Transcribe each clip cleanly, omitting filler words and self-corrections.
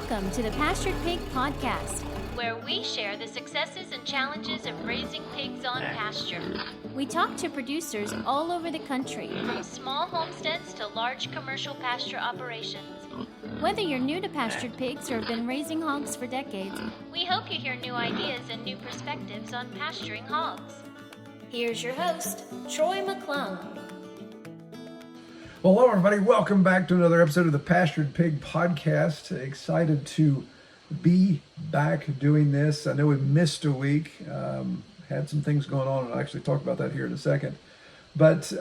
Welcome to the Pastured Pig Podcast, where we share the successes and challenges of raising pigs on pasture. We talk to producers all over the country, from small homesteads to large commercial pasture operations. Whether you're new to pastured pigs or have been raising hogs for decades, we hope you hear new ideas and new perspectives on pasturing hogs. Here's your host, Troy McClung. Well, hello, everybody. Welcome back to another episode of the Pastured Pig Podcast. Excited to be back doing this. I know we missed a week. Had some things going on, and I'll actually talk about that here in a second. But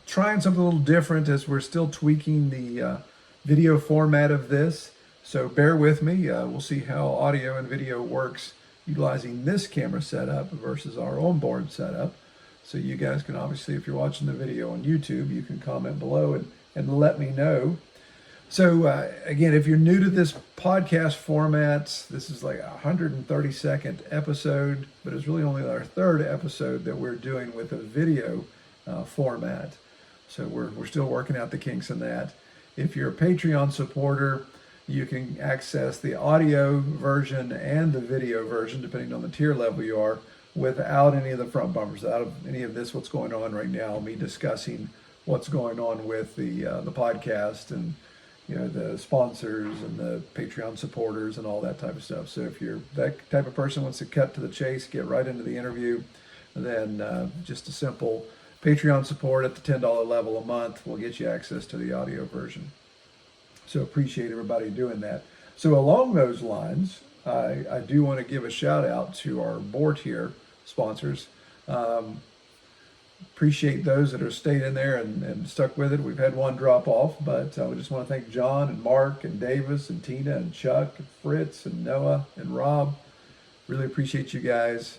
trying something a little different as we're still tweaking the video format of this. So bear with me. We'll see how audio and video works utilizing this camera setup versus our onboard setup. So you guys can obviously, if you're watching the video on YouTube, you can comment below and let me know. So again, if you're new to this podcast format, this is like a 132nd episode, but it's really only our third episode that we're doing with a video format. So we're still working out the kinks in that. If you're a Patreon supporter, you can access the audio version and the video version, depending on the tier level you are, without any of the front bumpers, out of any of this, what's going on right now, me discussing what's going on with the podcast and, you know, the sponsors and the Patreon supporters and all that type of stuff. So if you're that type of person who wants to cut to the chase, get right into the interview, then just a simple Patreon support at the $10 level a month will get you access to the audio version. So appreciate everybody doing that. So along those lines, I do want to give a shout out to our board tier sponsors. Appreciate those that have stayed in there and stuck with it. We've had one drop off, but we just want to thank John and Mark and Davis and Tina and Chuck and Fritz and Noah and Rob. Really appreciate you guys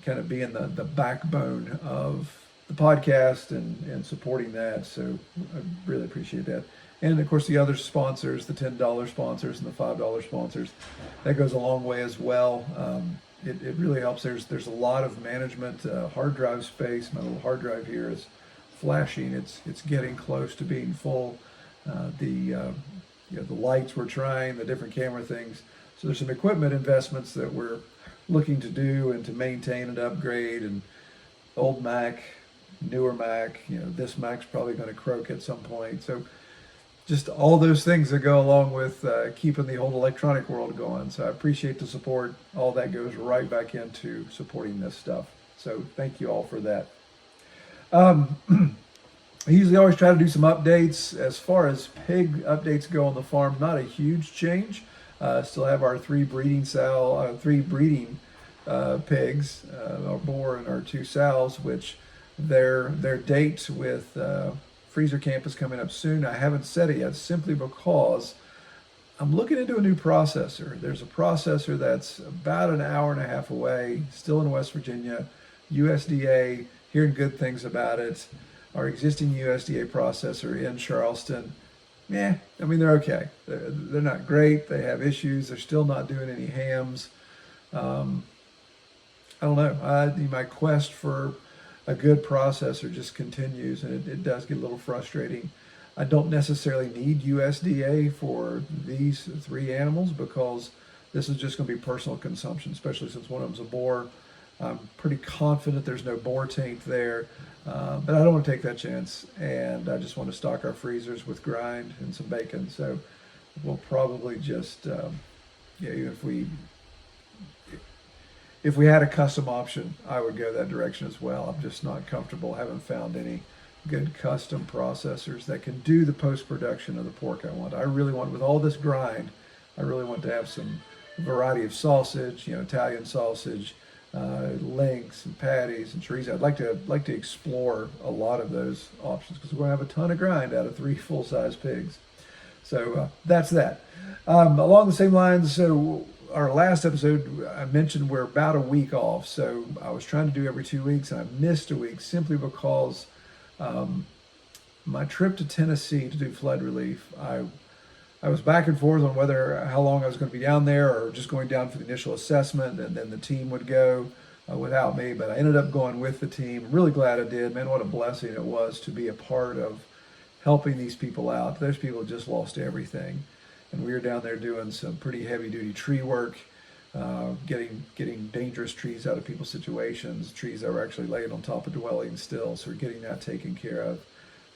kind of being the backbone of the podcast and supporting that. So I really appreciate that. And of course the other sponsors, the $10 sponsors and the $5 sponsors, that goes a long way as well. It really helps. There's a lot of management, hard drive space. My little hard drive here is flashing. It's getting close to being full. The lights we're trying, the different camera things. So there's some equipment investments that we're looking to do and to maintain and upgrade. And old Mac, newer Mac, this Mac's probably going to croak at some point. So just all those things that go along with keeping the whole electronic world going. So I appreciate the support. All that goes right back into supporting this stuff. So thank you all for that. I usually always try to do some updates. As far as pig updates go on the farm, not a huge change. Still have our three breeding pigs, our boar and our two sows, which their date with freezer camp is coming up soon. I haven't said it yet simply because I'm looking into a new processor. There's a processor that's about an hour and a half away, still in West Virginia, USDA, hearing good things about it. Our existing USDA processor in Charleston, they're okay. They're not great. They have issues. They're still not doing any hams. I don't know. My quest for a good processor just continues, and it does get a little frustrating. I don't necessarily need USDA for these three animals because this is just going to be personal consumption, especially since one of them's a boar. I'm pretty confident there's no boar taint there, but I don't want to take that chance, and I just want to stock our freezers with grind and some bacon. So we'll probably just, if we had a custom option, I would go that direction as well. I'm just not comfortable. Haven't found any good custom processors that can do the post-production of the pork I want. I really want, with all this grind, I really want to have some variety of sausage, Italian sausage, links and patties and chorizo. I'd like to explore a lot of those options because we're going to have a ton of grind out of 3 full-size pigs. So that's that. Along the same lines, so our last episode, I mentioned we're about a week off. So I was trying to do every 2 weeks, and I missed a week simply because my trip to Tennessee to do flood relief, I was back and forth on how long I was going to be down there or just going down for the initial assessment, and then the team would go without me. But I ended up going with the team. I'm really glad I did. Man, what a blessing it was to be a part of helping these people out. Those people just lost everything. and we were down there doing some pretty heavy duty tree work, getting dangerous trees out of people's situations, trees that were actually laying on top of dwellings still. So we're getting that taken care of.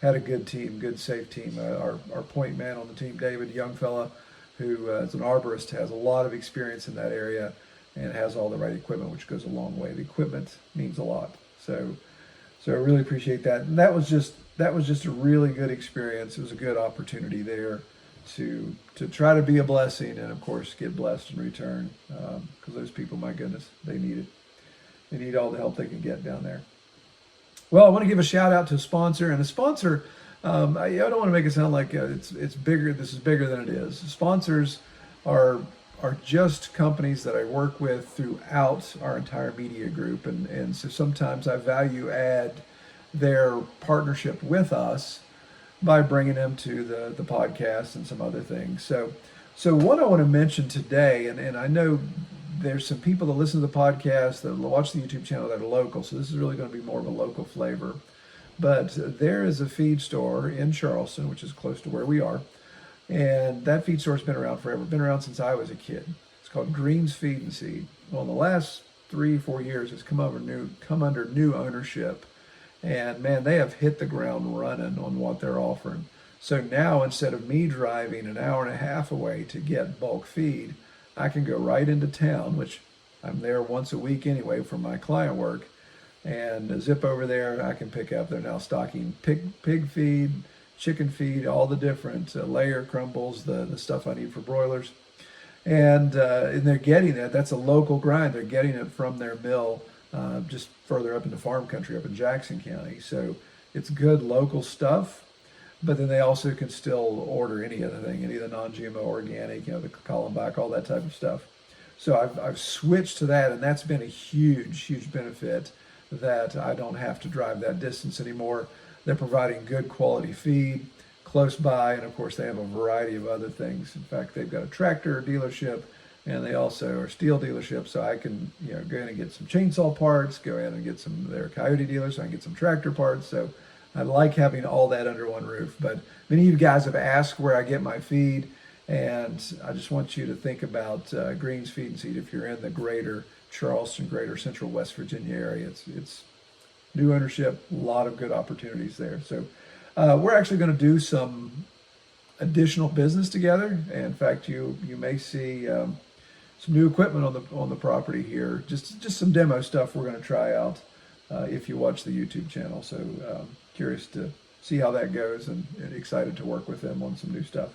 Had a good team, good safe team. Our point man on the team, David, young fella, who is an arborist, has a lot of experience in that area and has all the right equipment, which goes a long way. The equipment means a lot. So I really appreciate that. And that was just a really good experience. It was a good opportunity there to try to be a blessing and of course get blessed in return, because those people, my goodness, they need it. They need all the help they can get down there. Well, I want to give a shout out to a sponsor, and a sponsor, I don't want to make it sound like it's bigger. This is bigger than it is. Sponsors are just companies that I work with throughout our entire media group, and so sometimes I value add their partnership with us by bringing them to the podcast and some other things. So what I want to mention today, and I know there's some people that listen to the podcast that watch the YouTube channel that are local, so this is really going to be more of a local flavor. But there is a feed store in Charleston, which is close to where we are, and that feed store's been around forever, been around since I was a kid. It's called Green's Feed and Seed. Well, in the last 3-4 years, it's come under new ownership. And man, they have hit the ground running on what they're offering. So now instead of me driving an hour and a half away to get bulk feed, I can go right into town, which I'm there once a week anyway for my client work, and zip over there. I can pick up. They're now stocking pig feed, chicken feed, all the different layer crumbles, the stuff I need for broilers. And they're getting that. That's a local grind. They're getting it from their mill just further up into farm country up in Jackson County. So it's good local stuff, but then they also can still order any other thing, any of the non-GMO organic, the Columbine, all that type of stuff. So I've switched to that, and that's been a huge benefit, that I don't have to drive that distance anymore. They're providing good quality feed close by, and of course they have a variety of other things. In fact, they've got a tractor dealership, and they also are steel dealerships, so I can go in and get some chainsaw parts, go in and get some, they're a Coyote dealer, so I can get some tractor parts. So I like having all that under one roof. But many of you guys have asked where I get my feed, and I just want you to think about Green's Feed and Seed if you're in the greater Charleston, greater central West Virginia area. It's new ownership, a lot of good opportunities there. So we're actually going to do some additional business together. And in fact, you may see some new equipment on the property here, just some demo stuff we're going to try out if you watch the YouTube channel. So curious to see how that goes, and excited to work with them on some new stuff.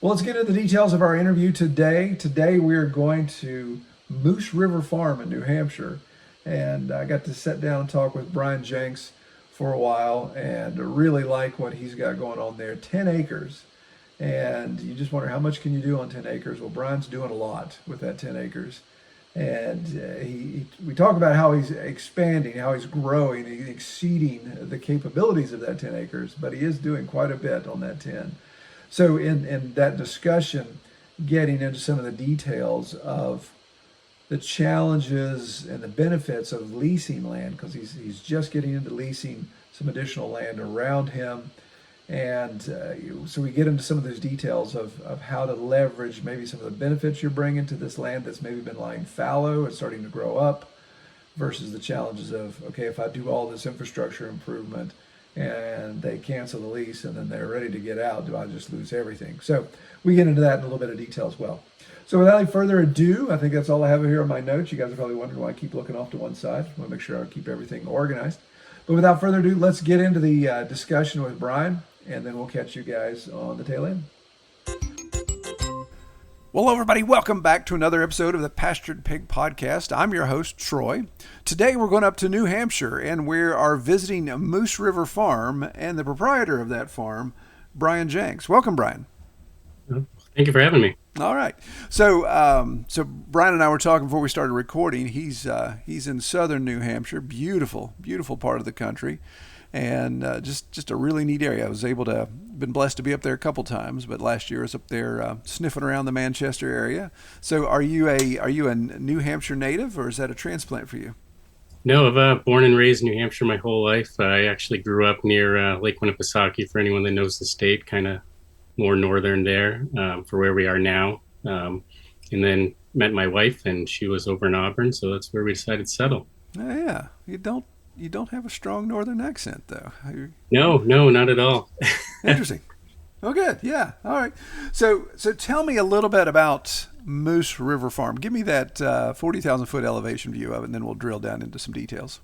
Well, let's get into the details of our interview today. Today we are going to Moose River Farm in New Hampshire, and I got to sit down and talk with Brian Jenckes for a while, and really like what he's got going on there. 10 acres. And you just wonder, how much can you do on 10 acres? Well, Brian's doing a lot with that 10 acres. And we talk about how he's expanding, how he's growing, he's exceeding the capabilities of that 10 acres, but he is doing quite a bit on that 10. So in that discussion, getting into some of the details of the challenges and the benefits of leasing land, because he's just getting into leasing some additional land around him. And so we get into some of those details of how to leverage maybe some of the benefits you're bringing to this land that's maybe been lying fallow and starting to grow up, versus the challenges of, okay, if I do all this infrastructure improvement and they cancel the lease and then they're ready to get out, do I just lose everything? So we get into that in a little bit of detail as well. So without any further ado, I think that's all I have here on my notes. You guys are probably wondering why I keep looking off to one side. I want to make sure I keep everything organized. But without further ado, let's get into the discussion with Brian, and then we'll catch you guys on the tail end. Well, everybody, welcome back to another episode of the Pastured Pig Podcast. I'm your host, Troy. Today we're going up to New Hampshire, and we are visiting Moose River Farm and the proprietor of that farm, Brian Jenckes. Welcome, Brian. Thank you for having me. All right. So Brian and I were talking before we started recording. He's in southern New Hampshire, beautiful part of the country. And just a really neat area. I was been blessed to be up there a couple times, but last year I was up there sniffing around the Manchester area. So are you a New Hampshire native, or is that a transplant for you? No, I've born and raised in New Hampshire my whole life. I actually grew up near Lake Winnipesaukee, for anyone that knows the state, kind of more northern there for where we are now. And then met my wife, and she was over in Auburn, so that's where we decided to settle. Oh, yeah, you don't have a strong northern accent though. No, no, not at all. Interesting. Oh, good. Yeah. All right. So tell me a little bit about Moose River Farm. Give me that 40,000 foot elevation view of it, and then we'll drill down into some details.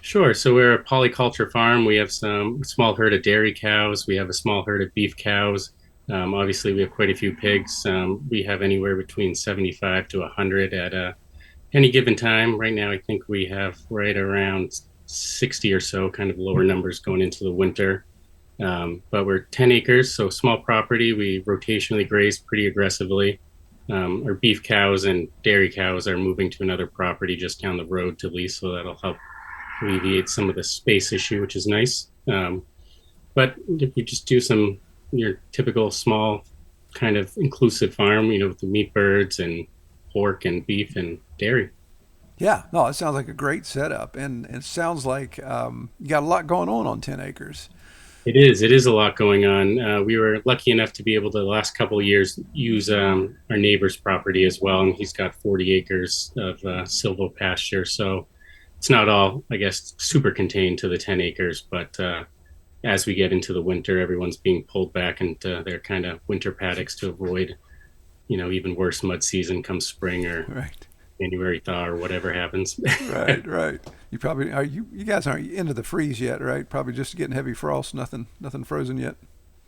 Sure. So we're a polyculture farm. We have some small herd of dairy cows. We have a small herd of beef cows. Obviously, we have quite a few pigs. We have anywhere between 75 to 100 at any given time. Right now, I think we have right around 60 or so, kind of lower numbers going into the winter. But we're 10 acres, so small property. We rotationally graze pretty aggressively. Our beef cows and dairy cows are moving to another property just down the road to lease, so that'll help alleviate some of the space issue, which is nice. But if you just do your typical small kind of inclusive farm, with the meat birds and pork and beef and dairy. Yeah. No, it sounds like a great setup, and it sounds like you got a lot going on 10 acres. It is a lot going on. We were lucky enough to be able to the last couple of years use our neighbor's property as well, and he's got 40 acres of silvo pasture. So it's not all, I guess, super contained to the 10 acres, but as we get into the winter, everyone's being pulled back into their kind of winter paddocks to avoid, even worse mud season come spring or Right. January thaw or whatever happens. Right. You probably are. You guys aren't into the freeze yet, right? Probably just getting heavy frost. Nothing frozen yet.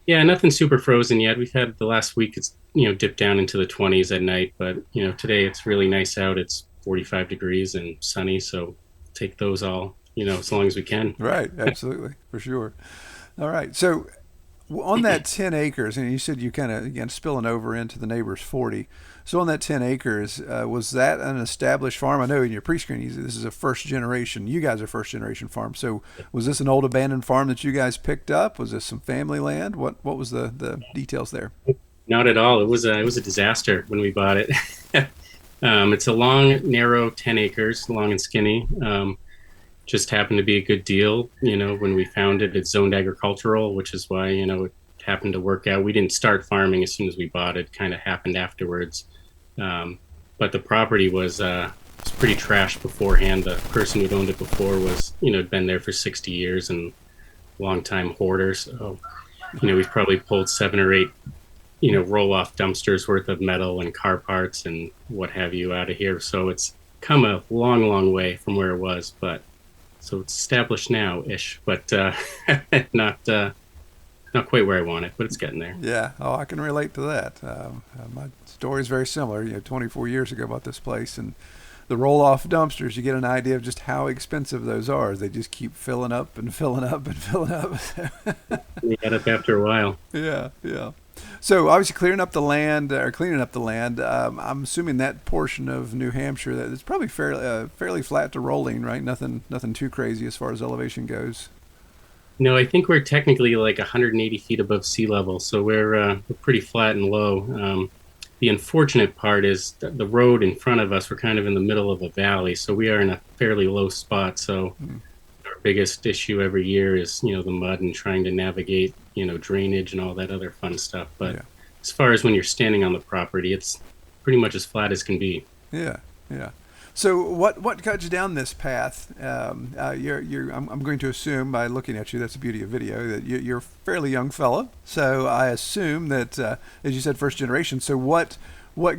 Yeah, nothing super frozen yet. We've had the last week, it's, dipped down into the 20s at night, but, today it's really nice out. It's 45 degrees and sunny, so take those all, as long as we can. Right. Absolutely. For sure. All right. So on that 10 acres, and you said you kind of, again, spilling over into the neighbor's 40. So on that 10 acres, was that an established farm? I know in your pre-screen, this is a first generation. You guys are first generation farm. So was this an old abandoned farm that you guys picked up? Was this some family land? What was the details there? Not at all. It was a disaster when we bought it. It's a long, narrow 10 acres, long and skinny. Just happened to be a good deal. When we found it, it's zoned agricultural, which is why, it happened to work out. We didn't start farming as soon as we bought it. Kind of happened afterwards. But the property was pretty trashed beforehand. The person who'd owned it before was, had been there for 60 years and long-time hoarder. So, we've probably pulled 7 or 8, roll-off dumpsters worth of metal and car parts and what have you out of here. So it's come a long, long way from where it was. But so it's established now-ish, but not quite where I want it, but it's getting there. Yeah. Oh, I can relate to that. My story is very similar. 24 years ago, bought this place, and the roll-off dumpsters, you get an idea of just how expensive those are. They just keep filling up and filling up and filling up. We got up after a while. Yeah. So obviously cleaning up the land. I'm assuming that portion of New Hampshire that it's probably fairly flat to rolling, right? Nothing too crazy as far as elevation goes. No, I think we're technically like 180 feet above sea level, so we're pretty flat and low. The unfortunate part is that the road in front of us, we're kind of in the middle of a valley, so we are in a fairly low spot. So our biggest issue every year is, the mud and trying to navigate, drainage and all that other fun stuff. But as far as when you're standing on the property, it's pretty much as flat as can be. Yeah. So what got you down this path? I'm going to assume by looking at you, that's the beauty of video, that you're a fairly young fella. So I assume that, as you said, first generation. So what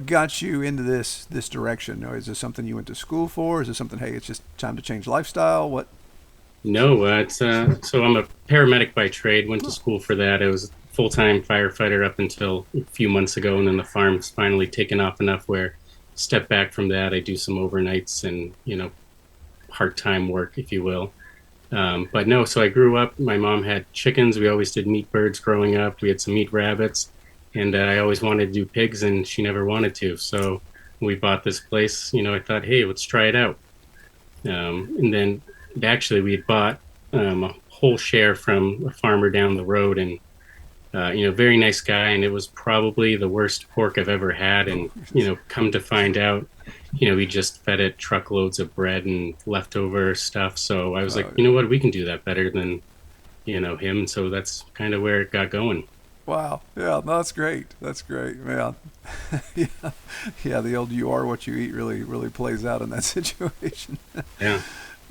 got you into this direction? Or is this something you went to school for? Is it something, hey, it's just time to change lifestyle? What? No, it's so I'm a paramedic by trade. Went to school for that. I was a full-time firefighter up until a few months ago, and then the farm's finally taken off enough where step back from that. I do some overnights and, part-time work, if you will. But no, so I grew up, my mom had chickens. We always did meat birds growing up. We had some meat rabbits, and I always wanted to do pigs, and she never wanted to. So when we bought this place, I thought, hey, let's try it out. And then actually we had bought a whole share from a farmer down the road, and very nice guy, and it was probably the worst pork I've ever had. And, come to find out, he just fed it truckloads of bread and leftover stuff. So I was like, you know what, we can do that better than, him. So that's kind of where it got going. Wow. Yeah, no, that's great. That's great, man. Yeah, yeah. The old "you are what you eat" really plays out in that situation. Yeah.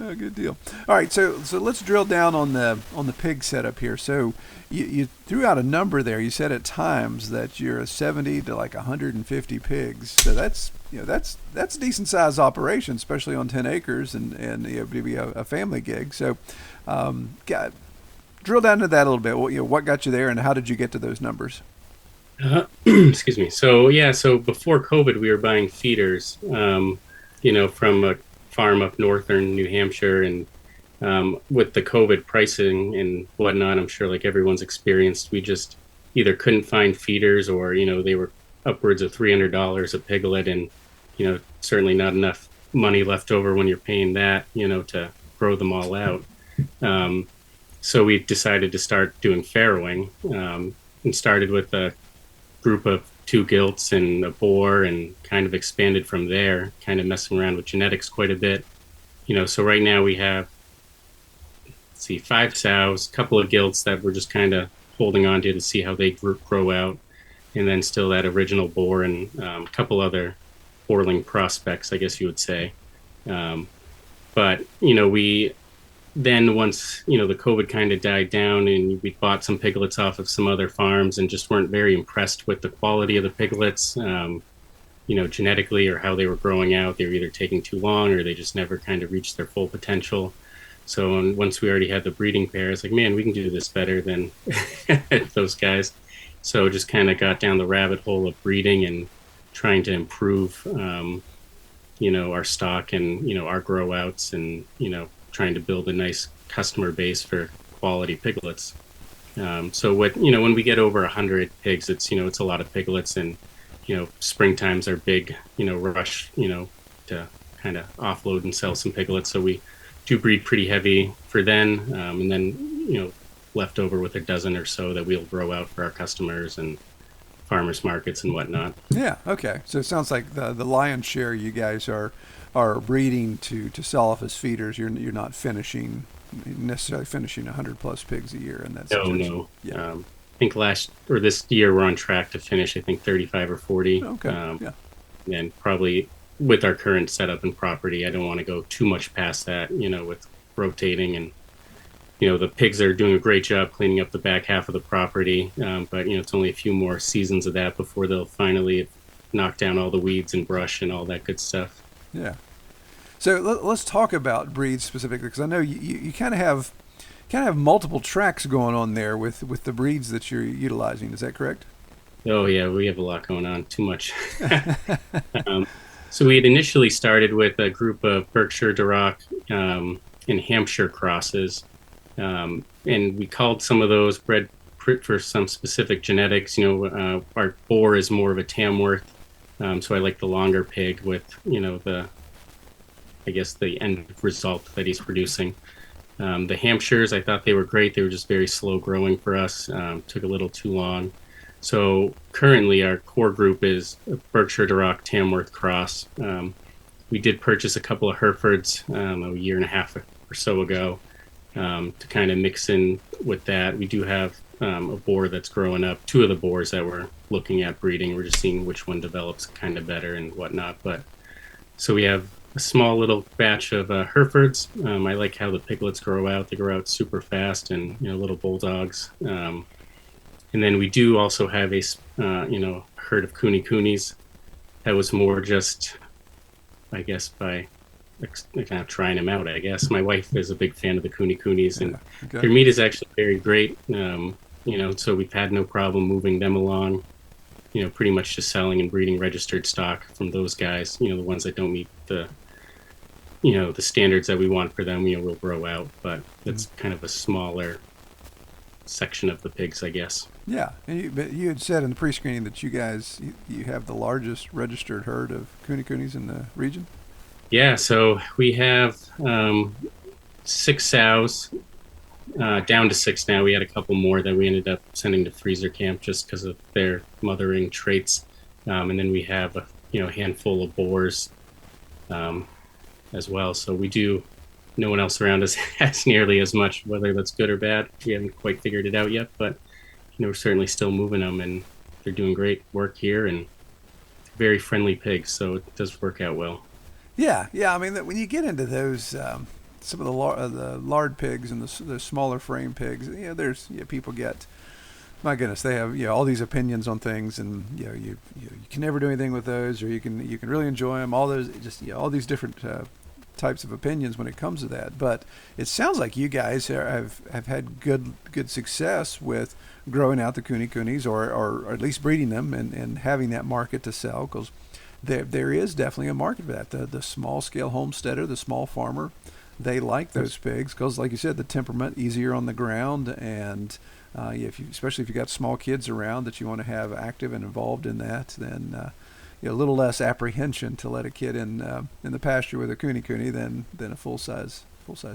Oh, good deal. All right, so let's drill down on the pig setup here. So you threw out a number there. You said at times that you're a 70 to like 150 pigs. So that's that's a decent sized operation, especially on 10 acres and maybe a family gig. So drill down to that a little bit. What got you there, and how did you get to those numbers? Excuse me. So before COVID, we were buying feeders, from a farm up northern New Hampshire, and with the COVID pricing and whatnot, I'm sure like everyone's experienced, we just either couldn't find feeders, or they were upwards of $300 a piglet, and certainly not enough money left over when you're paying that to grow them all out. So we decided to start doing farrowing, and started with a group of 2 gilts and a boar, and kind of expanded from there, kind of messing around with genetics quite a bit. So right now we have, 5 sows, a couple of gilts that we're just kind of holding on to see how they grow out, and then still that original boar, and a couple other boarling prospects, I guess you would say. But we then, once the COVID kind of died down, and we bought some piglets off of some other farms, and just weren't very impressed with the quality of the piglets, genetically, or how they were growing out. They were either taking too long, or they just never kind of reached their full potential. So once we already had the breeding pair, it's like, man, we can do this better than those guys. So just kind of got down the rabbit hole of breeding and trying to improve, our stock and our grow outs, and trying to build a nice customer base for quality piglets. So when we get over 100 pigs, it's a lot of piglets, and springtimes are big rush to kind of offload and sell some piglets. So we do breed pretty heavy for then, and then left over with a dozen or so that we'll grow out for our customers and farmers markets and whatnot. Yeah. Okay. So it sounds like the lion's share you guys are breeding to sell off as feeders. You're not necessarily finishing 100 plus pigs a year, and that's no. Yeah. I think this year we're on track to finish, I think 35 or 40. Okay. Yeah. And probably with our current setup and property, I don't want to go too much past that, with rotating, and the pigs are doing a great job cleaning up the back half of the property. But it's only a few more seasons of that before they'll finally knock down all the weeds and brush and all that good stuff. Yeah. So let's talk about breeds specifically, because I know you kind of have multiple tracks going on there with the breeds that you're utilizing. Is that correct? Oh yeah, we have a lot going on. Too much. So we had initially started with a group of Berkshire, Duroc, and Hampshire crosses, and we called some of those bred for some specific genetics. Our boar is more of a Tamworth. So I like the longer pig with, the end result that he's producing. The Hampshires, I thought they were great. They were just very slow growing for us. Took a little too long. So currently our core group is a Berkshire Duroc Tamworth cross. We did purchase a couple of Herefords a year and a half or so ago to kind of mix in with that. We do have a boar that's growing up. 2 of the boars that we're looking at breeding, we're just seeing which one develops kind of better and whatnot. But so we have a small little batch of Herefords. I like how the piglets grow out. They grow out super fast, and little bulldogs. And then we do also have a herd of Coonies. That was more just, I guess, by kind of trying them out. I guess my wife is a big fan of the Coonies, and their meat is actually very great. So we've had no problem moving them along. Pretty much just selling and breeding registered stock from those guys. The ones that don't meet the standards that we want for them, we'll grow out. But that's kind of a smaller section of the pigs, I guess. Yeah, but you had said in the pre-screening that you guys you have the largest registered herd of Coonies in the region. Yeah, so we have 6 sows, down to 6 now. We had a couple more that we ended up sending to freezer camp just because of their mothering traits, and then we have a handful of boars as well. So we do. No one else around us has nearly as much, whether that's good or bad. We haven't quite figured it out yet, but we're certainly still moving them, and they're doing great work here, and very friendly pigs, so it does work out well. Yeah, yeah. I mean, when you get into those, some of the lard pigs and the smaller frame pigs, there's people get, my goodness, they have all these opinions on things, and you can never do anything with those, or you can really enjoy them. All those all these different types of opinions when it comes to that. But it sounds like you guys have had good success with growing out the coonies, or at least breeding them and having that market to sell, because there is definitely a market for that. The small scale homesteader, the small farmer, they like those pigs because, like you said, the temperament easier on the ground, and especially if you got small kids around that you want to have active and involved in that, then a little less apprehension to let a kid in the pasture with a cooney than a full size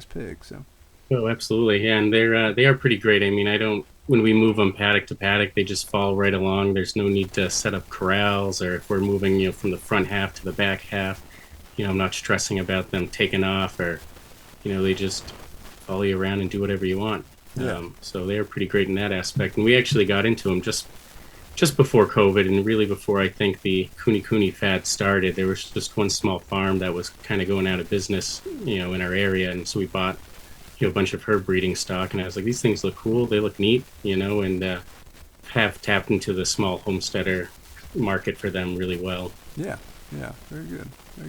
pig. So. Oh, absolutely, yeah, and they are pretty great. I mean, when we move them paddock to paddock, they just fall right along. There's no need to set up corrals, or if we're moving from the front half to the back half, I'm not stressing about them taking off, or they just follow you around and do whatever you want. Yeah. So they're pretty great in that aspect. And we actually got into them just before COVID, and really before I think the cooney fad started. There was just one small farm that was kind of going out of business, in our area, and so we bought a bunch of her breeding stock, and I was like, these things look cool, they look neat, and have tapped into the small homesteader market for them really well. Yeah, very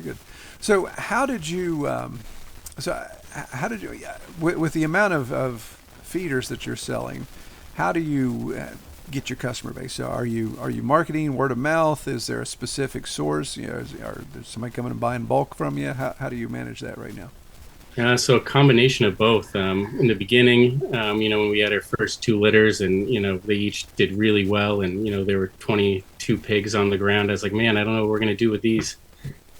good. So how did you with the amount of feeders that you're selling, how do you get your customer base? So are you marketing word of mouth? Is there a specific source? Is somebody coming and buying bulk from you? How do you manage that right now? So a combination of both. In the beginning, when we had our first 2 litters, and they each did really well, and there were 22 pigs on the ground. I was like, man, I don't know what we're going to do with these.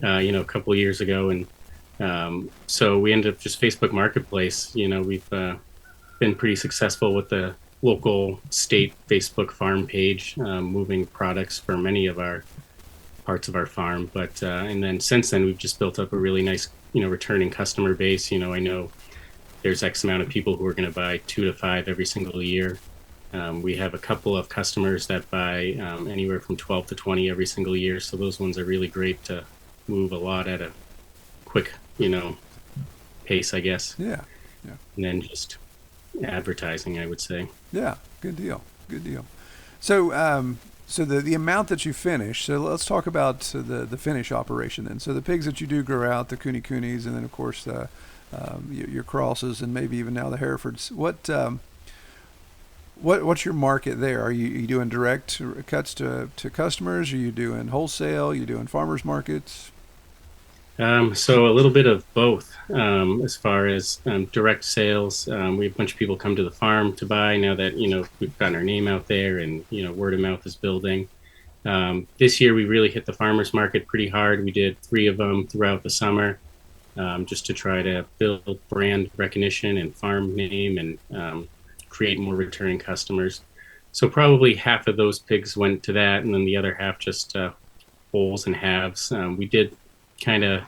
A couple of years ago, and so we ended up just Facebook Marketplace. We've been pretty successful with the local state Facebook farm page, moving products for many of our parts of our farm. But and then since then, we've just built up a really nice returning customer base. I know there's X amount of people who are going to buy 2 to 5 every single year. We have a couple of customers that buy anywhere from 12 to 20 every single year. So those ones are really great to move a lot at a quick, pace, I guess. Yeah. And then just advertising, I would say. Yeah, good deal. So, so the amount that you finish. So let's talk about the finish operation then. So the pigs that you do grow out, the coonies, and then of course your crosses, and maybe even now the Herefords. What's your market there? Are you doing direct cuts to customers? Are you doing wholesale? Are you doing farmers markets? So a little bit of both. As far as direct sales, we have a bunch of people come to the farm to buy now that we've gotten our name out there, and word of mouth is building. This year we really hit the farmers market pretty hard. We did 3 of them throughout the summer, just to try to build brand recognition and farm name, and create more returning customers. So probably half of those pigs went to that, and then the other half just wholes and halves. We did kind of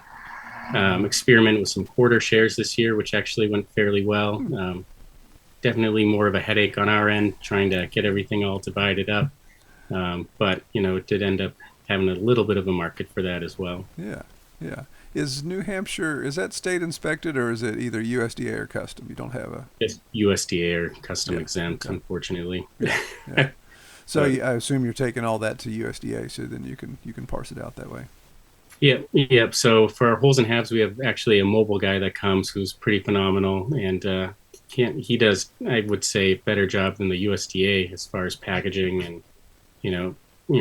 experiment with some quarter shares this year, which actually went fairly well. Definitely more of a headache on our end, trying to get everything all divided up. But, it did end up having a little bit of a market for that as well. Yeah. Is New Hampshire, is that state inspected, or is it either USDA or custom? You don't have a... It's USDA or custom exempt, okay. Unfortunately. Yeah. So I assume you're taking all that to USDA, so then you can parse it out that way. Yep. So for our wholes and halves, we have actually a mobile guy that comes who's pretty phenomenal, and he does, I would say, a better job than the USDA as far as packaging, and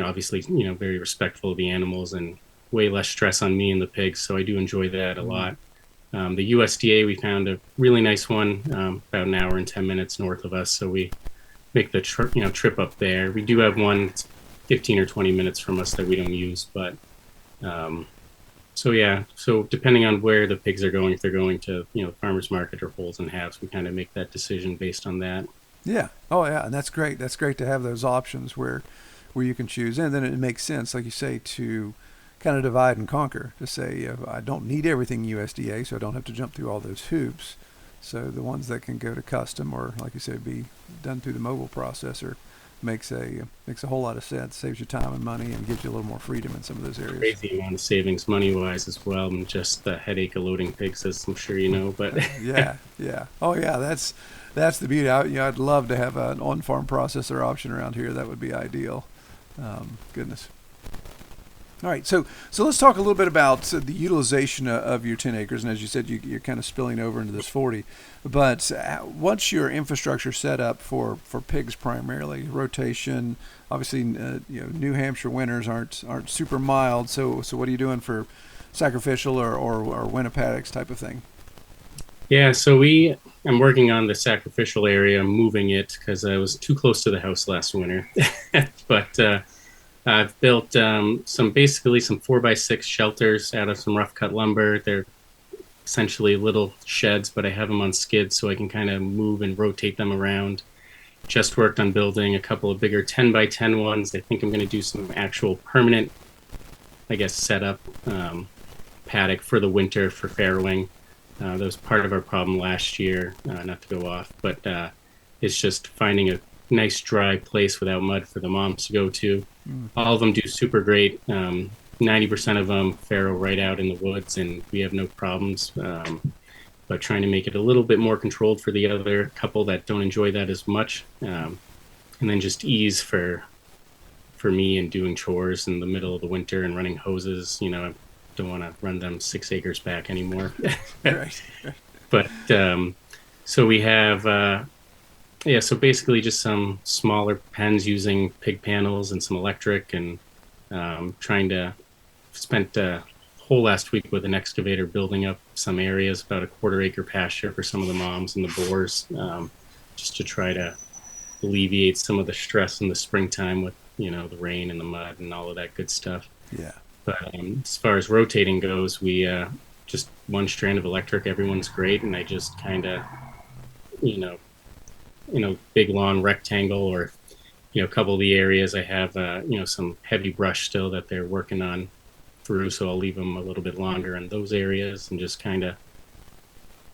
obviously very respectful of the animals, and way less stress on me and the pigs. So I do enjoy that a lot. The USDA, we found a really nice one about an hour and 10 minutes north of us, so we make the trip up there. We do have one that's 15 or 20 minutes from us that we don't use, but. So depending on where the pigs are going, if they're going to, farmers market or wholes and halves, we kind of make that decision based on that. Yeah. Oh yeah. And that's great. That's great to have those options where you can choose. And then it makes sense, like you say, to kind of divide and conquer, to say, I don't need everything USDA, so I don't have to jump through all those hoops. So the ones that can go to custom, or like you said, be done through the mobile processor, makes a whole lot of sense. Saves you time and money and gives you a little more freedom in some of those areas. Crazy amount of savings money-wise as well, and just the headache of loading pigs, as I'm sure you know. But yeah. Oh yeah, that's the beauty. I'd love to have an on-farm processor option around here. That would be ideal. Goodness. All right, so let's talk a little bit about the utilization of your 10 acres. And as you said, you're kind of spilling over into this 40. But what's your infrastructure set up for pigs primarily? Rotation, obviously, New Hampshire winters aren't super mild. So what are you doing for sacrificial or winter paddocks type of thing? yeah, so I'm working on the sacrificial area, moving it because I was too close to the house last winter. But I've built some 4x6 shelters out of some rough cut lumber. They're essentially little sheds, but I have them on skids so I can kind of move and rotate them around. Just worked on building a couple of bigger 10x10 ones. I think I'm going to do some actual permanent, setup paddock for the winter for farrowing. That was part of our problem last year, not to go off, but it's just finding a nice dry place without mud for the moms to go to. All of them do super great. 90% of them farrow right out in the woods, and we have no problems. But trying to make it a little bit more controlled for the other couple that don't enjoy that as much, and then just ease for me and doing chores in the middle of the winter and running hoses. I don't want to run them 6 acres back anymore. Right. But so we have. So basically just some smaller pens using pig panels and some electric, and spent a whole last week with an excavator building up some areas, about a 1/4 acre pasture for some of the moms and the boars, just to try to alleviate some of the stress in the springtime with, the rain and the mud and all of that good stuff. Yeah. But as far as rotating goes, we just one strand of electric, everyone's great, and I just kind of, big long rectangle, or a couple of the areas I have some heavy brush still that they're working on through, so I'll leave them a little bit longer in those areas, and just kind of,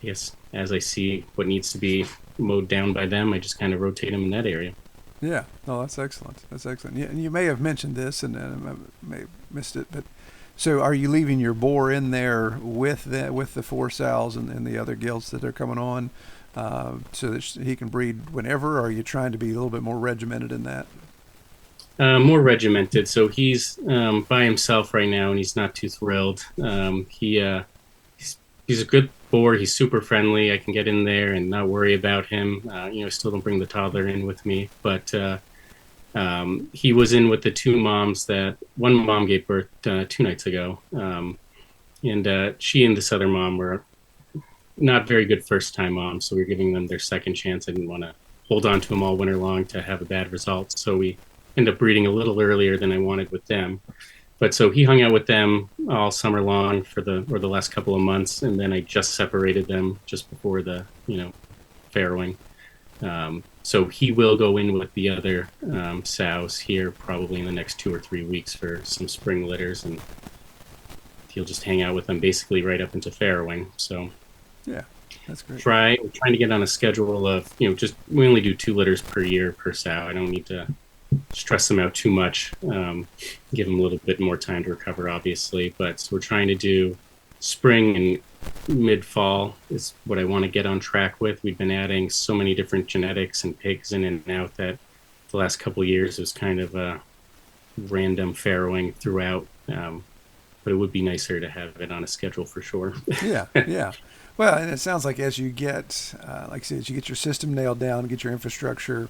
as I see what needs to be mowed down by them, I just kind of rotate them in that area. Yeah, no, that's excellent. Yeah, and you may have mentioned this, and I may have missed it, but so are you leaving your boar in there with the 4 sows and the other gilts that are coming on, so that he can breed whenever, or are you trying to be a little bit more regimented in that? More regimented. So he's by himself right now, and he's not too thrilled. He's a good boar. He's super friendly. I can get in there and not worry about him. Still don't bring the toddler in with me, but he was in with the 2 moms that one mom gave birth 2 nights ago, and she and this other mom were not very good first-time moms, so we were giving them their second chance. I didn't want to hold on to them all winter long to have a bad result, so we ended up breeding a little earlier than I wanted with them. But so he hung out with them all summer long for the last couple of months, and then I just separated them just before the farrowing. So he will go in with the other sows here probably in the next 2 or 3 weeks for some spring litters, and he'll just hang out with them basically right up into farrowing. So yeah, that's great. Trying to get on a schedule of we only do 2 litters per year per sow. I don't need to stress them out too much. Give them a little bit more time to recover, obviously. But so we're trying to do spring and mid-fall is what I want to get on track with. We've been adding so many different genetics and pigs in and out that the last couple of years was kind of a random farrowing throughout. But it would be nicer to have it on a schedule for sure. Yeah. Well, and it sounds like as you get, like I said, as you get your system nailed down, get your infrastructure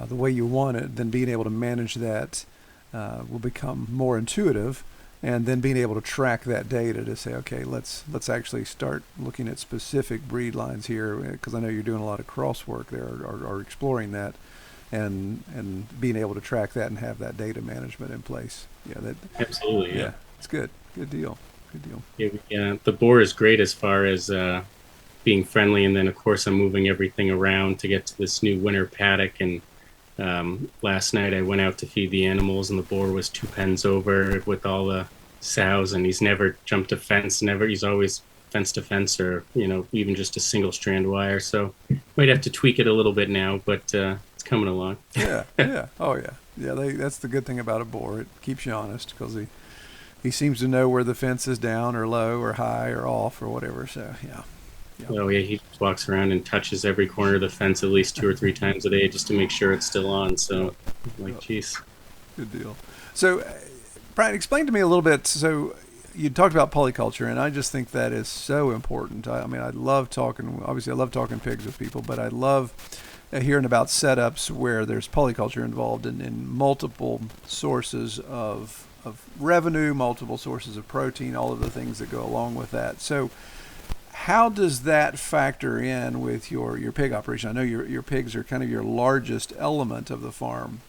the way you want it, then being able to manage that will become more intuitive, and then being able to track that data to say, okay, let's actually start looking at specific breed lines here, because I know you're doing a lot of cross work there, or exploring that, and being able to track that and have that data management in place. Yeah, that absolutely. Yeah, it's good. Good deal. Yeah, the boar is great as far as being friendly, and then of course I'm moving everything around to get to this new winter paddock. And last night I went out to feed the animals, and the boar was 2 pens over with all the sows, and he's never jumped a fence. He's always fence to fence, or even just a single strand wire. So might have to tweak it a little bit now, but it's coming along. Yeah, yeah, oh yeah, yeah. That's the good thing about a boar. It keeps you honest because he seems to know where the fence is down or low or high or off or whatever. So yeah. Oh yeah, he just walks around and touches every corner of the fence at least 2 or 3 times a day just to make sure it's still on. So, like, geez. Good deal. So, Brian, explain to me a little bit. So, you talked about polyculture, and I just think that is so important. I mean, I love talking. Obviously, I love talking pigs with people, but I love hearing about setups where there's polyculture involved in multiple sources of revenue, multiple sources of protein, all of the things that go along with that. So, how does that factor in with your pig operation? I know your pigs are kind of your largest element of the farm,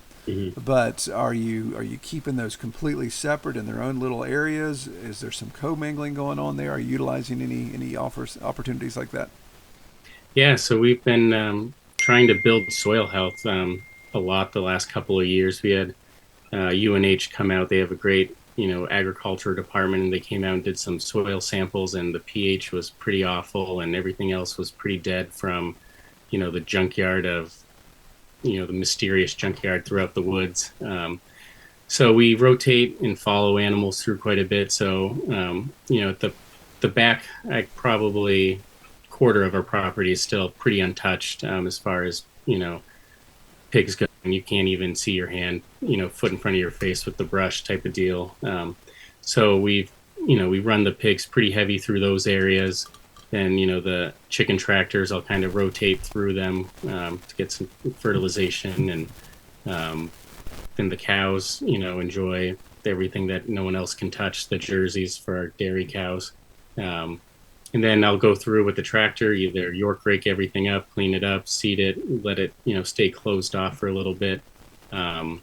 but are you keeping those completely separate in their own little areas? Is there some commingling going on there? Are you utilizing any opportunities like that? Yeah, so we've been trying to build soil health a lot the last couple of years. We had UNH come out. They have a great agriculture department, and they came out and did some soil samples, and the pH was pretty awful and everything else was pretty dead from the junkyard of the mysterious junkyard throughout the woods. So we rotate and follow animals through quite a bit. So at the back, probably quarter of our property is still pretty untouched as far as pigs go. And you can't even see your hand, foot in front of your face with the brush type of deal. So we run the pigs pretty heavy through those areas. Then, the chicken tractors, I'll kind of rotate through them to get some fertilization. And then the cows, enjoy everything that no one else can touch, the jerseys for our dairy cows. And then I'll go through with the tractor, either York rake everything up, clean it up, seed it, let it, stay closed off for a little bit. And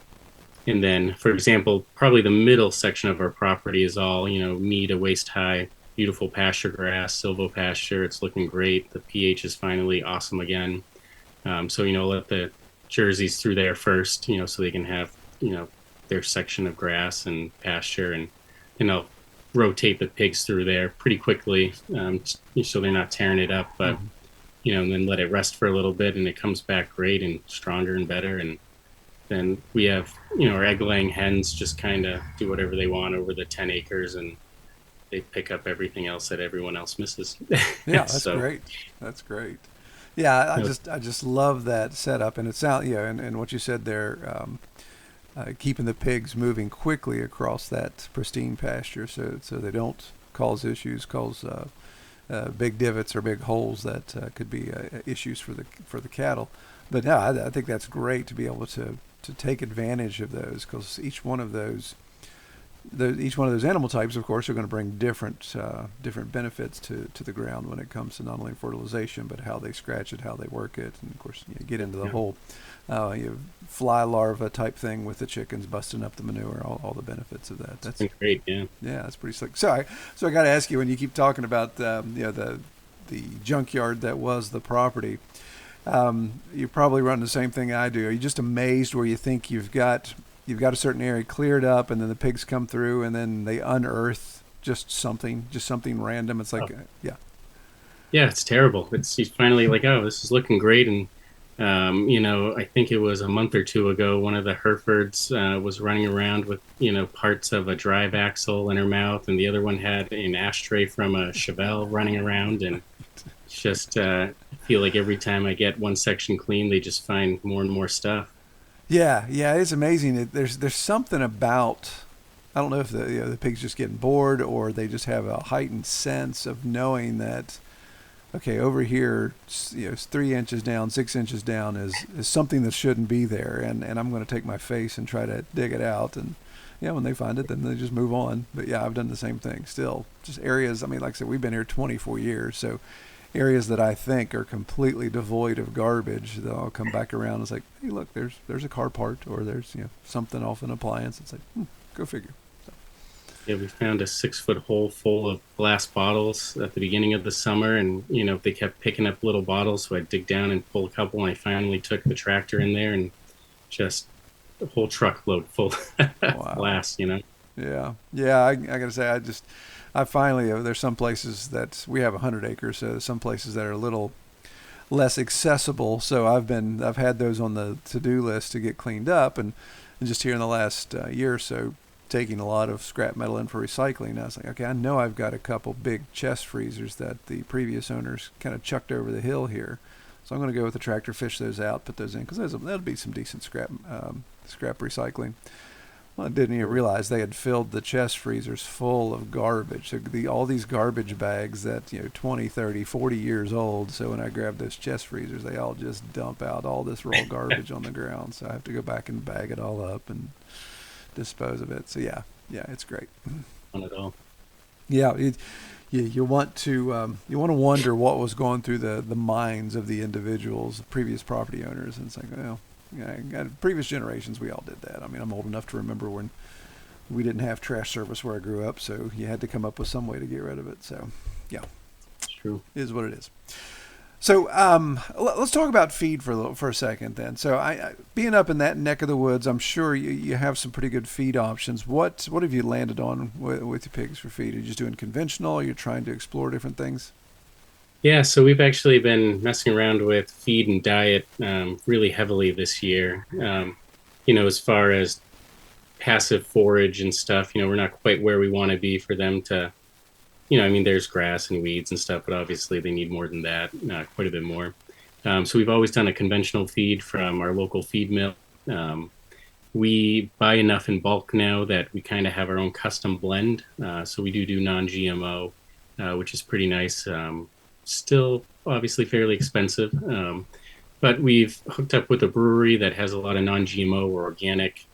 then, for example, probably the middle section of our property is all, knee to waist high, beautiful pasture grass, silvopasture. It's looking great. The pH is finally awesome again. So, let the jerseys through there first, so they can have, their section of grass and pasture, and I'll rotate the pigs through there pretty quickly, so they're not tearing it up, but and then let it rest for a little bit, and it comes back great and stronger and better. And then we have our egg laying hens just kind of do whatever they want over the 10 acres, and they pick up everything else that everyone else misses. Yeah, that's great. Yeah, I just love that setup, and it sounds and what you said there, keeping the pigs moving quickly across that pristine pasture, so they don't cause issues, big divots or big holes that could be issues for the cattle. But no, I think that's great to be able to take advantage of those, because each one of those animal types, of course, are going to bring different benefits to the ground when it comes to not only fertilization, but how they scratch it, how they work it, and of course you get into the whole fly larva type thing with the chickens busting up the manure, all the benefits of that. That's great. Yeah, that's pretty slick. So I got to ask you, when you keep talking about the junkyard that was the property, you probably run the same thing I do. Are you just amazed where you think you've got a certain area cleared up, and then the pigs come through, and then they unearth just something random? It's like, yeah, it's terrible. He's finally like, oh, this is looking great. And I think it was a month or two ago, one of the Herefords was running around with parts of a drive axle in her mouth, and the other one had an ashtray from a Chevelle running around. And just I feel like every time I get one section clean, they just find more and more stuff. Yeah, it's amazing. There's something about, I don't know if the pigs just getting bored, or they just have a heightened sense of knowing that, okay, over here, it's 3 inches down, 6 inches down is something that shouldn't be there, and I'm going to take my face and try to dig it out. And when they find it, then they just move on. But yeah, I've done the same thing. Still, just areas. I mean, like I said, we've been here 24 years, so areas that I think are completely devoid of garbage, they'll come back around and it's like, hey, look, there's a car part, or there's something off an appliance. It's like, go figure. So. Yeah, we found a 6-foot hole full of glass bottles at the beginning of the summer, and they kept picking up little bottles, so I'd dig down and pull a couple, and I finally took the tractor in there and just a whole truckload full of glass. Yeah, I gotta say, I finally, there's some places that we have 100 acres, so there's some places that are a little less accessible. So I've had those on the to-do list to get cleaned up, and just here in the last year or so, taking a lot of scrap metal in for recycling. I was like, okay, I know I've got a couple big chest freezers that the previous owners kind of chucked over the hill here. So I'm going to go with the tractor, fish those out, put those in, because that'll be some decent scrap recycling. Well, I didn't even realize they had filled the chest freezers full of garbage. So all these garbage bags that, 20, 30, 40 years old. So when I grab those chest freezers, they all just dump out all this raw garbage on the ground. So I have to go back and bag it all up and dispose of it. So yeah, it's great. Not at all. Yeah, you want to wonder what was going through the minds of the individuals, the previous property owners, and it's like, well, previous generations, we all did that. I mean, I'm old enough to remember when we didn't have trash service where I grew up, so you had to come up with some way to get rid of it. So, yeah, it's true. It is what it is. So, let's talk about feed for a second then. So, I being up in that neck of the woods, I'm sure you have some pretty good feed options. What have you landed on with your pigs for feed? Are you just doing conventional, or are you trying to explore different things? Yeah, so we've actually been messing around with feed and diet really heavily this year. As far as passive forage and stuff, we're not quite where we want to be for them to, there's grass and weeds and stuff, but obviously they need more than that, quite a bit more. So we've always done a conventional feed from our local feed mill. We buy enough in bulk now that we kind of have our own custom blend. So we do non-GMO, which is pretty nice. Still obviously fairly expensive, but we've hooked up with a brewery that has a lot of non-GMO or organic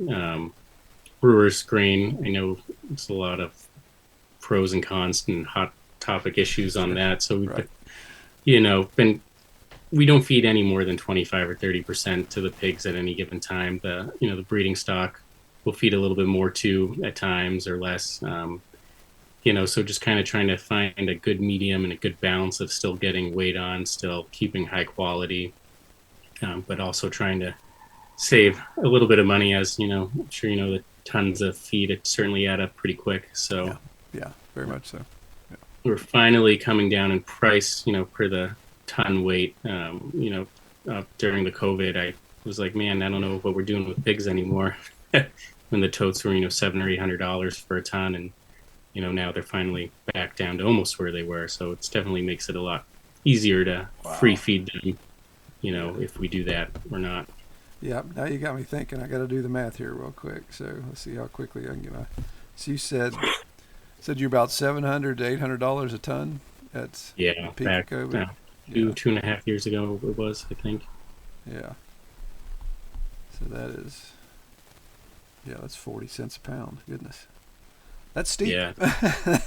brewer's grain. I know it's a lot of pros and cons and hot topic issues on that. So we've, we don't feed any more than 25 or 30% to the pigs at any given time. The breeding stock will feed a little bit more too at times or less. So just kind of trying to find a good medium and a good balance of still getting weight on, still keeping high quality, but also trying to save a little bit of money. As I'm sure the tons of feed, it certainly add up pretty quick. So yeah, very much so. Yeah. We're finally coming down in price, per the ton weight. During the COVID, I was like, man, I don't know what we're doing with pigs anymore. When the totes were, $700 or $800 for a ton, and now they're finally back down to almost where they were. So it's definitely makes it a lot easier to free feed them, if we do that or not. Yeah, now you got me thinking. I got to do the math here real quick. So let's see how quickly I can get my. So you said you're about $700 to $800 a ton at peak back COVID. 2.5 years ago it was, I think. Yeah. So that is. Yeah, that's 40 cents a pound. Goodness. That's steep. Yeah.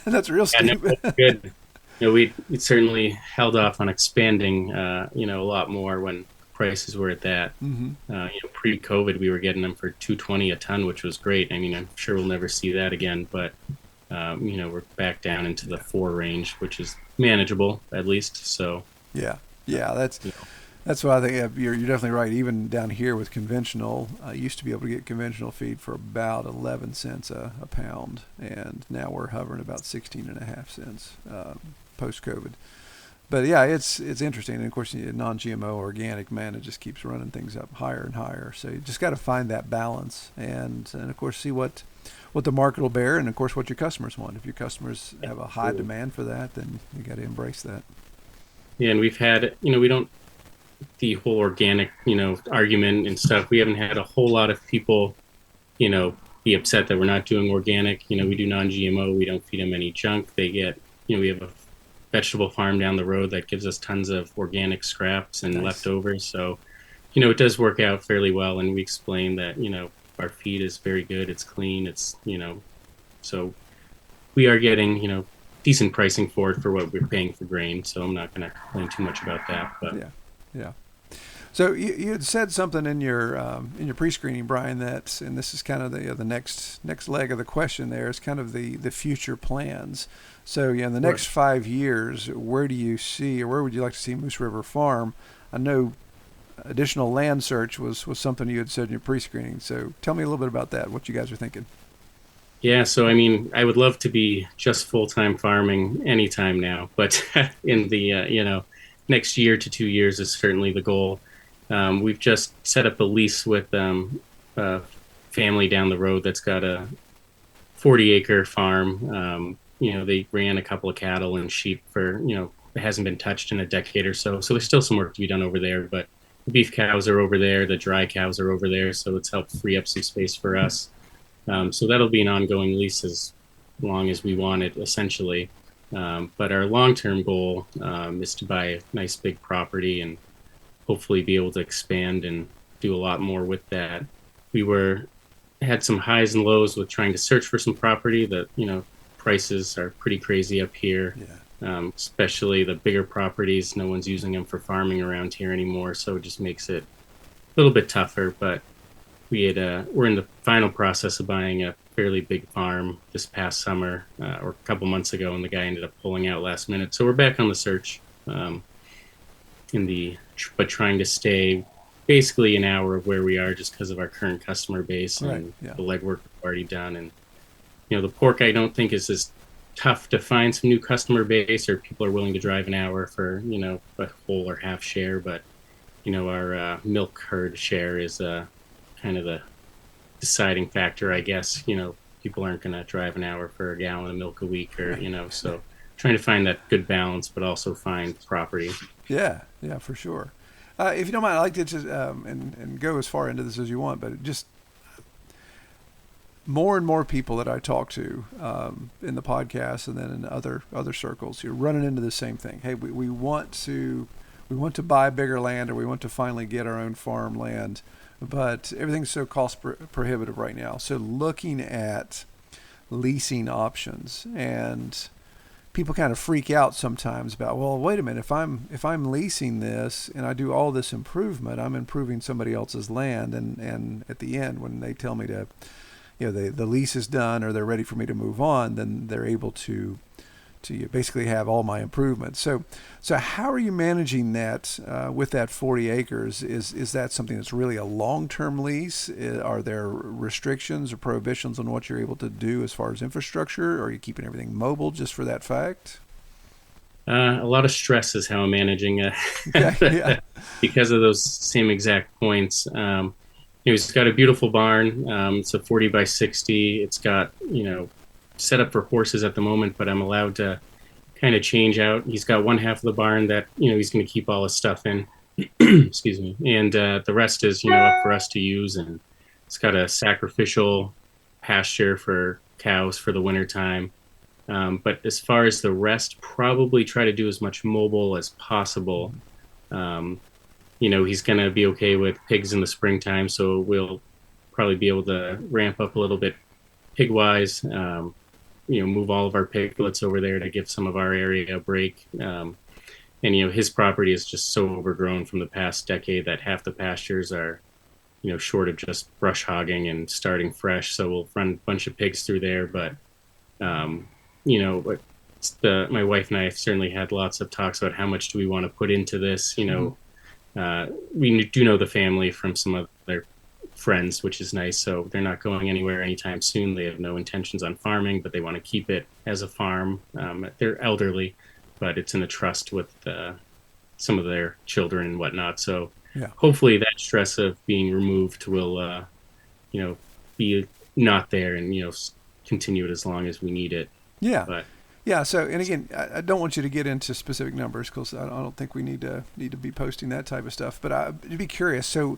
That's real steep. No, that's good. We certainly held off on expanding, a lot more when prices were at that. Mm-hmm. Pre-COVID, we were getting them for $220 a ton, which was great. I mean, I'm sure we'll never see that again, but, we're back down into the 4 range, which is manageable at least. So. Yeah. That's why I think you're definitely right. Even down here with conventional, I used to be able to get conventional feed for about 11 cents a pound, and now we're hovering about 16.5 cents post-COVID. But yeah, it's interesting. And of course, non-GMO organic, man, it just keeps running things up higher and higher. So you just got to find that balance, and of course see what the market will bear, and of course what your customers want. If your customers have a high demand for that, then you got to embrace that. Yeah, and we've had, we don't. The whole organic, argument and stuff. We haven't had a whole lot of people, be upset that we're not doing organic. We do non-GMO. We don't feed them any junk. They get, we have a vegetable farm down the road that gives us tons of organic scraps and leftovers. So, it does work out fairly well. And we explain that, our feed is very good. It's clean. It's, so we are getting, decent pricing for it for what we're paying for grain. So I'm not going to complain too much about that. But yeah. So you had said something in your pre-screening, Brian, and this is kind of the next leg of the question. There is kind of the future plans. So in the next 5 years, where do you see, or where would you like to see Moose River Farm? I know additional land search was something you had said in your pre-screening. So tell me a little bit about that. What you guys are thinking. Yeah, so I mean, I would love to be just full-time farming anytime now, but in the next year to 2 years is certainly the goal. We've just set up a lease with a family down the road that's got a 40-acre farm. They ran a couple of cattle and sheep for, it hasn't been touched in a decade or so. So there's still some work to be done over there, but the beef cows are over there, the dry cows are over there. So it's helped free up some space for us. So that'll be an ongoing lease as long as we want it, essentially. But our long-term goal is to buy a nice big property and hopefully be able to expand and do a lot more with that. We had some highs and lows with trying to search for some property that, prices are pretty crazy up here. Yeah. Especially the bigger properties. No one's using them for farming around here anymore, so it just makes it a little bit tougher. But we're in the final process of buying a fairly big farm this past summer or a couple months ago, and the guy ended up pulling out last minute. So we're back on the search, but trying to stay basically an hour of where we are just because of our current customer base and the legwork we've already done. And the pork, I don't think is as tough to find some new customer base, or people are willing to drive an hour for a whole or half share. But our milk herd share is kind of the deciding factor, I guess. People aren't going to drive an hour for a gallon of milk a week, or so trying to find that good balance, but also find property. Yeah, for sure. If you don't mind, I'd like to just and go as far into this as you want, but just more and more people that I talk to in the podcast and then in other circles, you're running into the same thing. Hey, we want to buy bigger land, or we want to finally get our own farm land, but everything's so cost prohibitive right now. So looking at leasing options, and people kind of freak out sometimes about, well, wait a minute, if I'm leasing this and I do all this improvement, I'm improving somebody else's land, and at the end when they tell me to, the lease is done or they're ready for me to move on, then they're able to basically have all my improvements. So how are you managing that with that 40 acres? Is that something that's really a long-term lease? Are there restrictions or prohibitions on what you're able to do as far as infrastructure? Or are you keeping everything mobile just for that fact? A lot of stress is how I'm managing because of those same exact points. It's got a beautiful barn. It's a 40 by 60. It's got, set up for horses at the moment, but I'm allowed to kind of change out. He's got one half of the barn that, he's going to keep all his stuff in. Excuse me. And the rest is, up for us to use. And it's got a sacrificial pasture for cows for the winter time. But as far as the rest, probably try to do as much mobile as possible. He's going to be okay with pigs in the springtime, so we'll probably be able to ramp up a little bit pig-wise, move all of our piglets over there to give some of our area a break. And his property is just so overgrown from the past decade that half the pastures are, short of just brush hogging and starting fresh. So we'll run a bunch of pigs through there. But, my wife and I have certainly had lots of talks about how much do we want to put into this. We do know the family from some of their friends, which is nice. So they're not going anywhere anytime soon. They have no intentions on farming, but they want to keep it as a farm. They're elderly, but it's in a trust with some of their children and whatnot. So hopefully that stress of being removed will, be not there and, continue it as long as we need it. Yeah. But, yeah. So, and again, I don't want you to get into specific numbers because I don't think we need to be posting that type of stuff. But I'd be curious. So,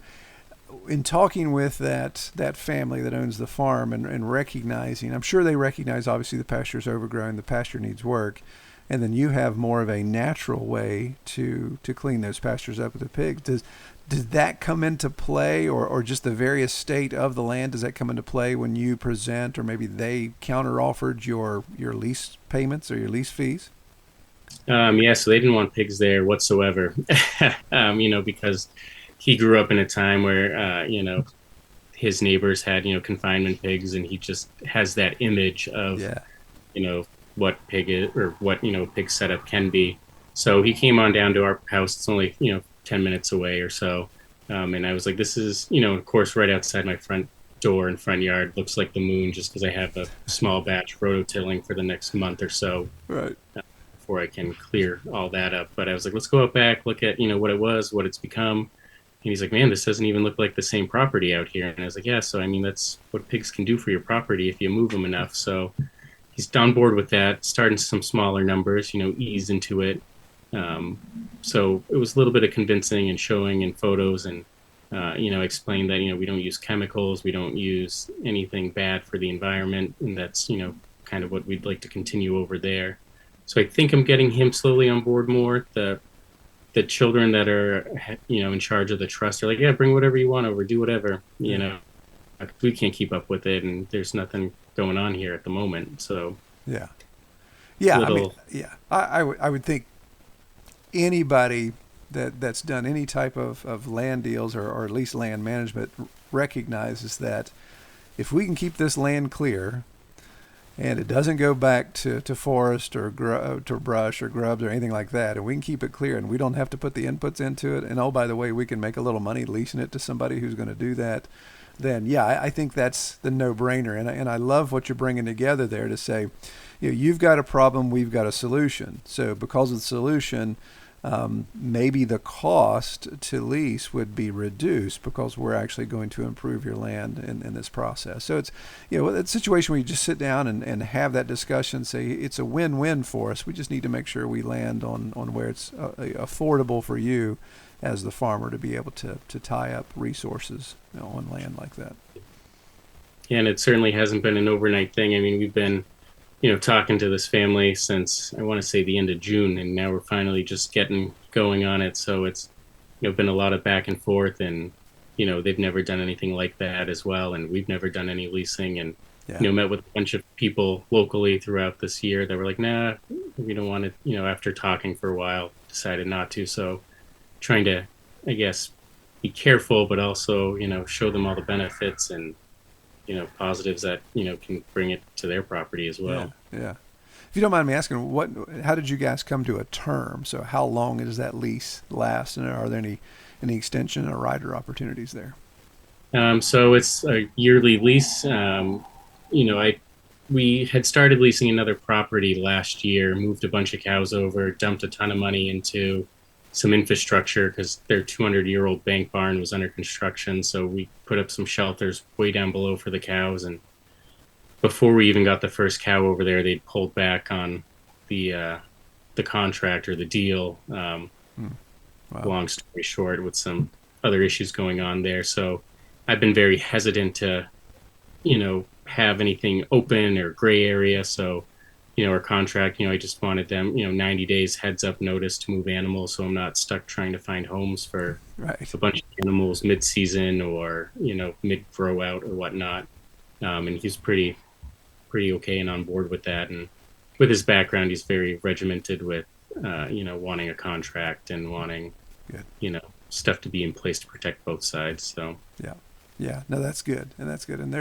in talking with that family that owns the farm and recognizing, I'm sure they recognize obviously the pasture's overgrown, the pasture needs work, and then you have more of a natural way to clean those pastures up with the pigs. Does that come into play, or just the various state of the land, does that come into play when you present, or maybe they counter-offered your lease payments or your lease fees? So they didn't want pigs there whatsoever, because he grew up in a time where, his neighbors had, confinement pigs, and he just has that image of, what pig is, or what, pig setup can be. So he came on down to our house. It's only, 10 minutes away or so. And I was like, this is, of course, right outside my front door and front yard. Looks like the moon just because I have a small batch rototilling for the next month or so. Right. before I can clear all that up. But I was like, let's go out back, look at, what it was, what it's become. And he's like, man, this doesn't even look like the same property out here. And I was like, yeah, so I mean, that's what pigs can do for your property if you move them enough. So he's on board with that, starting some smaller numbers, ease into it. So it was a little bit of convincing and showing and photos and, explain that, we don't use chemicals, we don't use anything bad for the environment. And that's, kind of what we'd like to continue over there. So I think I'm getting him slowly on board more. The children that are, in charge of the trust are like, yeah, bring whatever you want over, do whatever, we can't keep up with it. And there's nothing going on here at the moment. So yeah. I would think anybody that's done any type of land deals or at least land management recognizes that if we can keep this land clear and it doesn't go back to forest or to brush or grubs or anything like that, and we can keep it clear and we don't have to put the inputs into it, and oh, by the way, we can make a little money leasing it to somebody who's going to do that, then yeah, I think that's the no-brainer. And I love what you're bringing together there to say, you've got a problem, we've got a solution. So because of the solution, maybe the cost to lease would be reduced because we're actually going to improve your land in this process. So it's, it's a situation where you just sit down and have that discussion, say it's a win-win for us. We just need to make sure we land on where it's affordable for you as the farmer to be able to tie up resources on land like that. Yeah, and it certainly hasn't been an overnight thing. I mean, we've been talking to this family since I want to say the end of June, and now we're finally just getting going on it. So it's, been a lot of back and forth, and, they've never done anything like that as well. And we've never done any leasing, and, met with a bunch of people locally throughout this year that were like, nah, we don't want to, after talking for a while, decided not to. So trying to, I guess, be careful, but also, show them all the benefits and, positives that, can bring it to their property as well. Yeah. If you don't mind me asking, how did you guys come to a term? So how long does that lease last? And are there any extension or rider opportunities there? So it's a yearly lease. We had started leasing another property last year, moved a bunch of cows over, dumped a ton of money into some infrastructure because their 200-year-old bank barn was under construction. So we put up some shelters way down below for the cows. And before we even got the first cow over there, they pulled back on the contract or the deal. Wow. Long story short, with some other issues going on there. So I've been very hesitant to, have anything open or gray area. So our contract, I just wanted them, 90 days heads up notice to move animals. So I'm not stuck trying to find homes for a bunch of animals mid-season or, mid-grow out or whatnot. And he's pretty okay and on board with that. And with his background, he's very regimented with, wanting a contract and wanting, stuff to be in place to protect both sides. So, yeah, no, that's good. And that's good. And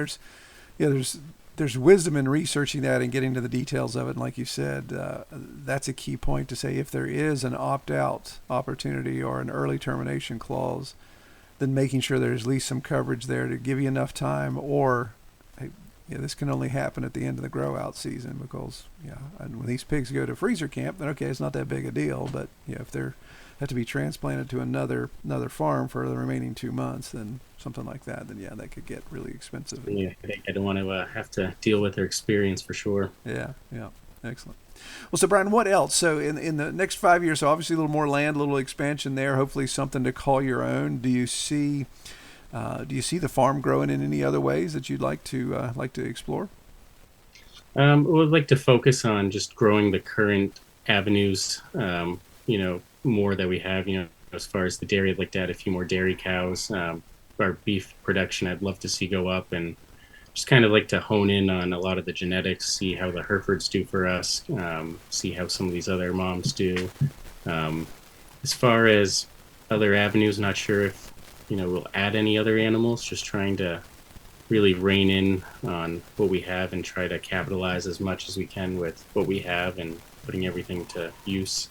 there's wisdom in researching that and getting to the details of it. And like you said, that's a key point to say if there is an opt-out opportunity or an early termination clause, then making sure there's at least some coverage there to give you enough time. Or hey, this can only happen at the end of the grow-out season because and when these pigs go to freezer camp, then okay, it's not that big a deal. But if they're have to be transplanted to another farm for the remaining 2 months, then something like that, then that could get really expensive. Yeah, I don't want to have to deal with their experience for sure. Yeah, excellent. Well, so Brian, what else? So in the next 5 years, so obviously a little more land, a little expansion there, hopefully something to call your own. Do you see the farm growing in any other ways that you'd like to explore? We'd like to focus on just growing the current avenues, more that we have, as far as the dairy. I'd like to add a few more dairy cows. Our beef production I'd love to see go up, and just kind of like to hone in on a lot of the genetics, see how the Herefords do for us, see how some of these other moms do. As far as other avenues, not sure if, we'll add any other animals, just trying to really rein in on what we have and try to capitalize as much as we can with what we have and putting everything to use.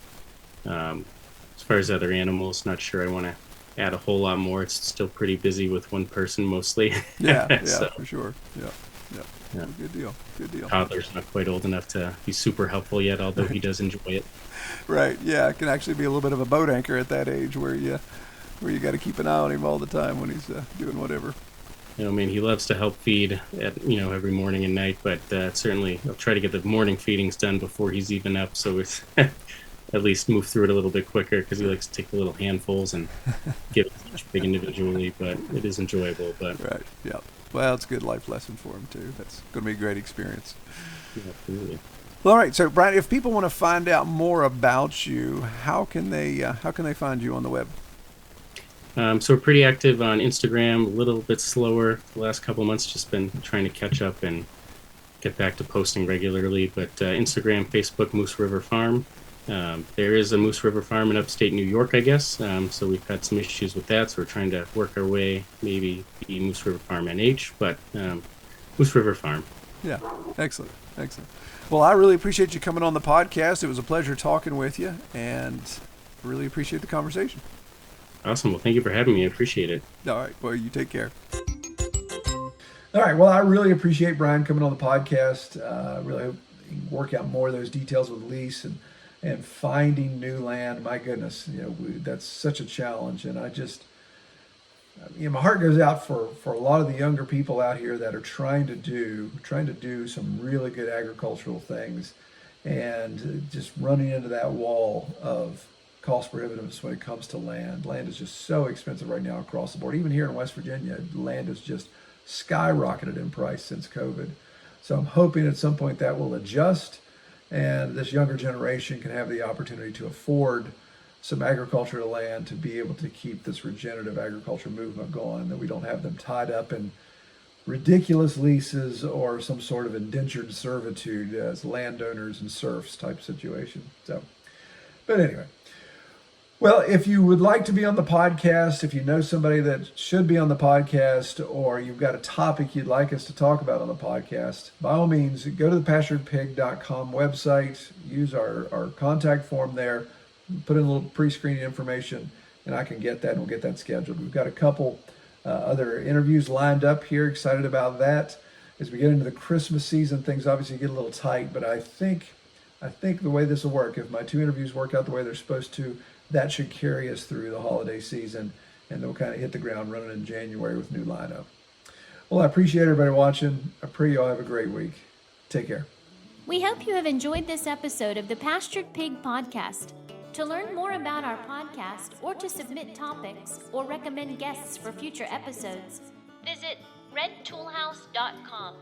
As far as other animals, not sure I want to add a whole lot more. It's still pretty busy with one person mostly. Yeah, So. For sure. Yeah. Yeah. Yeah. Good deal. Good deal. Toddler's not quite old enough to be super helpful yet, although he does enjoy it. Right. Yeah. It can actually be a little bit of a boat anchor at that age where you got to keep an eye on him all the time when he's doing whatever. I mean, he loves to help feed every morning and night, but certainly I'll try to get the morning feedings done before he's even up, so it's at least move through it a little bit quicker, because he likes to take the little handfuls and give each pig individually, but it is enjoyable. But Right. Yeah. Well, it's a good life lesson for him too. That's going to be a great experience. yeah, absolutely. Well, all right. So, Brian, if people want to find out more about you, how can they find you on the web? So we're pretty active on Instagram, a little bit slower the last couple of months, just been trying to catch up and get back to posting regularly. But Instagram, Facebook, Moose River Farm. There is a Moose River Farm in upstate New York, I guess. So we've had some issues with that. So we're trying to work our way, maybe be Moose River Farm NH, but Moose River Farm. Yeah. Excellent. Excellent. Well, I really appreciate you coming on the podcast. It was a pleasure talking with you, and really appreciate the conversation. Awesome. Well, thank you for having me. I appreciate it. All right. Well, you take care. All right. Well, I really appreciate Brian coming on the podcast. Really hope he can work out more of those details with lease and finding new land. My goodness, that's such a challenge. And my heart goes out for a lot of the younger people out here that are trying to do some really good agricultural things, and just running into that wall of cost prohibitiveness when it comes to land. Land is just so expensive right now across the board. Even here in West Virginia, land has just skyrocketed in price since COVID. So I'm hoping at some point that will adjust, and this younger generation can have the opportunity to afford some agricultural land to be able to keep this regenerative agriculture movement going, that we don't have them tied up in ridiculous leases or some sort of indentured servitude as landowners and serfs type situation. But anyway. Well, if you would like to be on the podcast, if you know somebody that should be on the podcast, or you've got a topic you'd like us to talk about on the podcast, by all means, go to the pasturedpig.com website, use our contact form there, put in a little pre-screening information, and I can get that, and we'll get that scheduled. We've got a couple other interviews lined up here, excited about that. As we get into the Christmas season, things obviously get a little tight, but I think the way this will work, if my two interviews work out the way they're supposed to, that should carry us through the holiday season, and then we'll kind of hit the ground running in January with new lineup. Well, I appreciate everybody watching. I pray you all have a great week. Take care. We hope you have enjoyed this episode of the Pastured Pig Podcast. To learn more about our podcast, or to submit topics or recommend guests for future episodes, visit redtoolhouse.com.